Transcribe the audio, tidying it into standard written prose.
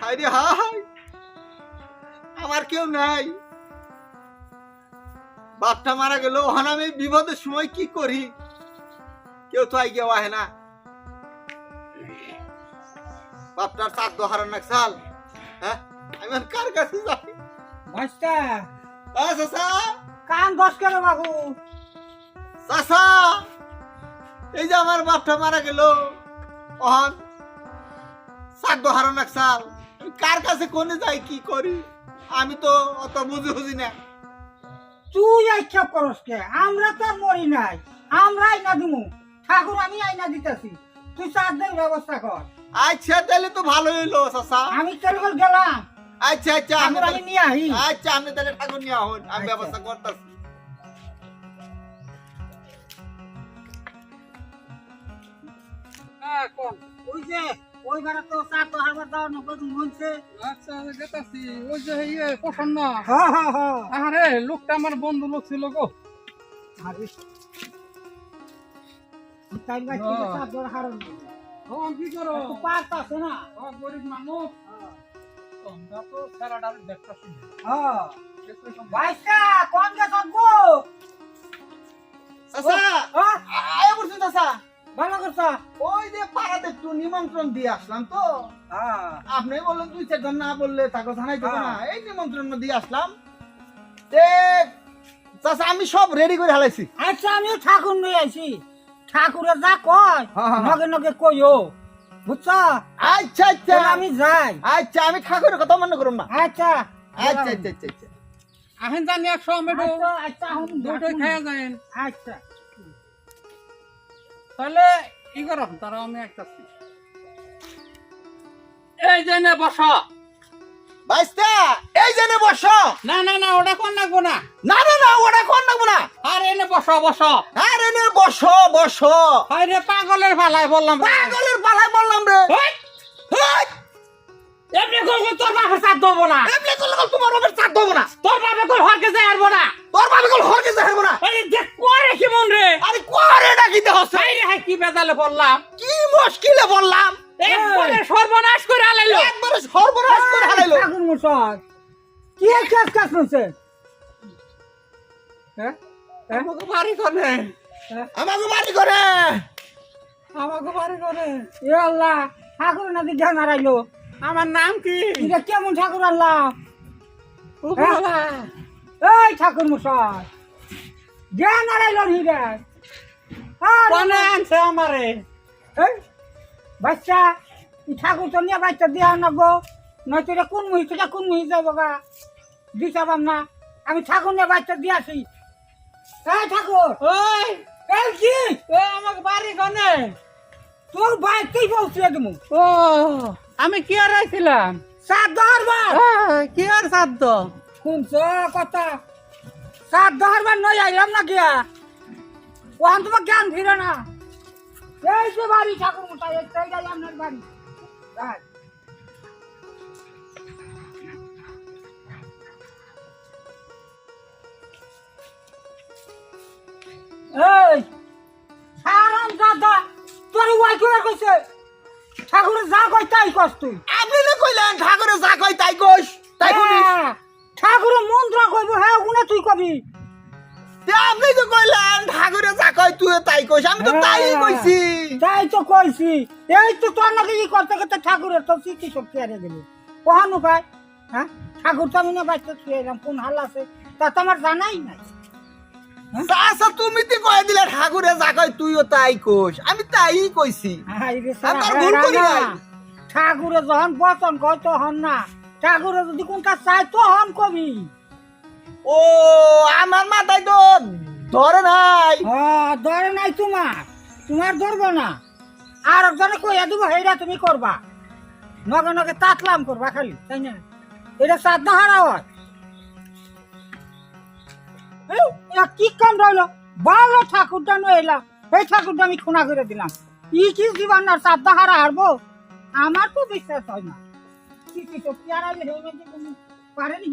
হায়রে হায়, আমার কেউ নাই, বাপটা মারা গেল। ওখানে আমি বিপদের সময় কি করি? কেউ তো আইগে আহে না। বাপটার চার দোহার না সাল। হ্যাঁ, আমি আর কার কাছে যাই? ভাইস্তা চাচা, কান দশ কেন বাবু? চাচা, এই যে আমার বাপটা মারা গেল, ওখান চার দোহার না সাল। কার কাছে কোনে যাই, কি করি? আমি তো অত বুঝি না। তুই আইক্ষেপ করস কে? আমরা তো আর মরি নাই, আমরা আইনা দিমু। ঠাকুর আমি আইনা দিতেছি, তুই চাঁদের ব্যবস্থা কর। আচ্ছা, তাহলে তো ভালো হইলো চাচা। আমি তেলগল গেলাম, আচ্ছা আচ্ছা, ঠাকুর আমি নিয়ে আহি। আচ্ছা, আপনি তাহলে ঠাকুর নিয়ে আহুন, আমি আচ্ছা। ব্যবস্থা করতেছি। ওই যে ওই বেড়া তো চার তো হারবার দাও নব্বই হয়েছে। আচ্ছা যেতাছি। ওই যে ইয়ে প্রসন্ন, হ্যাঁ হ্যাঁ হ্যাঁ। আরে লোকটা আমার বন্ধু লোক ছিল গো। আরে তাই ভাই তুই চার দর হারন তখন কি করো? তো পারত আছে না। গরিব মানুষ, তোমরা তো সারাটা দেখতেছি। হ্যাঁ ভাইস্তা কোন গেছ গো? চাচা, হ্যাঁ আয় বলছি চাচা। ভালো করছ। ওই যে পাড়াতে একটু নিমন্ত্রণ দিয়ে আসলাম তো। হ্যাঁ আপনি বললেন দুই চারজন না বললে তাকে জানাই দেবো না, হ্যাঁ। এই নিমন্ত্রণ দিয়ে আসলাম। তে চাচা, আমি সব রেডি করে হালাইছি। আচ্ছা আমিও ঠাকুর নিয়ে আইছি। ঠাকুরের যা কয় হ্যাঁ। নগে নগে কইও, বুঝছ? আচ্ছা আচ্ছা, তাহলে আমি যাই। আচ্ছা, আমি ঠাকুরের কথা মনে করুন না। আচ্ছা আচ্ছা আচ্ছা আচ্ছা আচ্ছা। আহেন জানি 100 মেডো আচ্ছা আচ্ছা হুম দুটোই খায়া যায়েন। আচ্ছা তাহলে ই করো, তারা আমি একটাছি। এই যে নে বসো। বাইস্তা, এই জেনে বসো। না না না, ওটা কোন লাগবো না। না না না, ওটা কোন নেবো না। আর এনে বসো বসো। আরে নে বসো বসো। আরে পাগলের ভালাই বললাম রে। পাগলের পালায় বললাম রে। ওই, হেই, এমনি করলে তোর বাপের সাথ দেবো না। এমনি করলে কল তোমার বাপের চাপ দেবো না। তোর বাপে কল হরকে যায় আরবো না। তোর বাপে কল হরকে যাবো না। আরে দেখ করে কি মন রে। আরে কোয়ারে ডাকিতে হচ্ছে। হাই রে হাই, কি বেজালে বললাম। কি মুশকিলে বললাম। একবারে সর্বনাশ করে আলাইলো। একবারে সর্বনাশ করে হারাইলো। ঠাকুর মশাই কি কাজ কাজ করছে? হ্যাঁ আমাকে বাড়ি করে। আমাকে বাড়ি করে। আমাকে বাড়ি করে। এ আল্লাহ, ঠাকুর নাকি জ্ঞান হারাইলো। আমার নাম কি? এটা কেমন ঠাকুর আল্লাহ? উপরওয়ালা। এই ঠাকুর মশাই জ্ঞান হারাইলো হিরে। কোনে আনছে আমারে? এই বাচ্চা, এই ঠাকুর তো নিয়ে বাচ্চা দিয়া নাগো, নয়তো এটা কোন মুহিতটা কোন মুহি যাবো গা দিতাম না। আমি ঠাকুর নিয়ে বাচ্চা দিয়ে আসি। এই ঠাকুর, ওই এই কি ওই আমাকে বাড়ি কোনে? তোর বাইক তুই বলছি তুমি ও আমি কি আর আইছিলাম? সাত দরবার কি আর সাধ্য? শুনছ কথা, সাত দরবার নয় আইলাম না গিয়া ওখান তোমার জ্ঞান ফিরে না। এই যে বাড়ি ঠাকুর মশাই, এইটাই আপনার বাড়ি। যাই। এই সারাম দাদা, তোর ওয়াই করে কইছে ঠাকুরের যা কই তাই কস তুই। আপনি না কইলেন ঠাকুরে যা কই তাই কইস, তাই কইস। হ্যাঁ, ঠাকুরের মন্ত্র কইব, হ্যাঁ ওগুলো তুই কবি। তে আপনি তো কইলেন ঠাকুরে যা কই তুই তাই কইস, আমি তো তাই কইছি। তাই তো কইছি। এই তো তোর নাকি কি করতে করতে ঠাকুরের তো স্মৃতি শক্তি হারিয়ে গেল। কখন উপায়? হ্যাঁ, ঠাকুর তো আমি না বাচ্চা ছুঁয়ে এলাম, কোন হাল আছে তা তো আমার জানাই নাই। চাচা, তুমি তো কই দিলে ঠাকুরে যা কই তুইও তাই কইস, আমি তাই কইছি। হাই রে সারা, আমার ভুল করি নাই। ঠাকুরে যখন বচন কয় তখন না, ঠাকুরে যদি কোনটা চাই তখন কবি। ও আমার মাথায় তো ধরে নাই। ধরে নাই তোমার ধরবো না। আর একজনে কইয়া দিব হেরা তুমি করবা, নগে নগে তাতলাম করবা খালি, তাই না? এটা শ্রাদ্ধ হারা হয়। এই, এরা কি কাম রইলো? ভালো ঠাকুরটা নয় এলাম, এই ঠাকুরটা আমি খুনা করে দিলাম। ই কি জীবন আর শ্রাদ্ধ হারা হারবো? আমার তো বিশ্বাস হয় না। কি কি সত্যি হারাইলে পারেনি।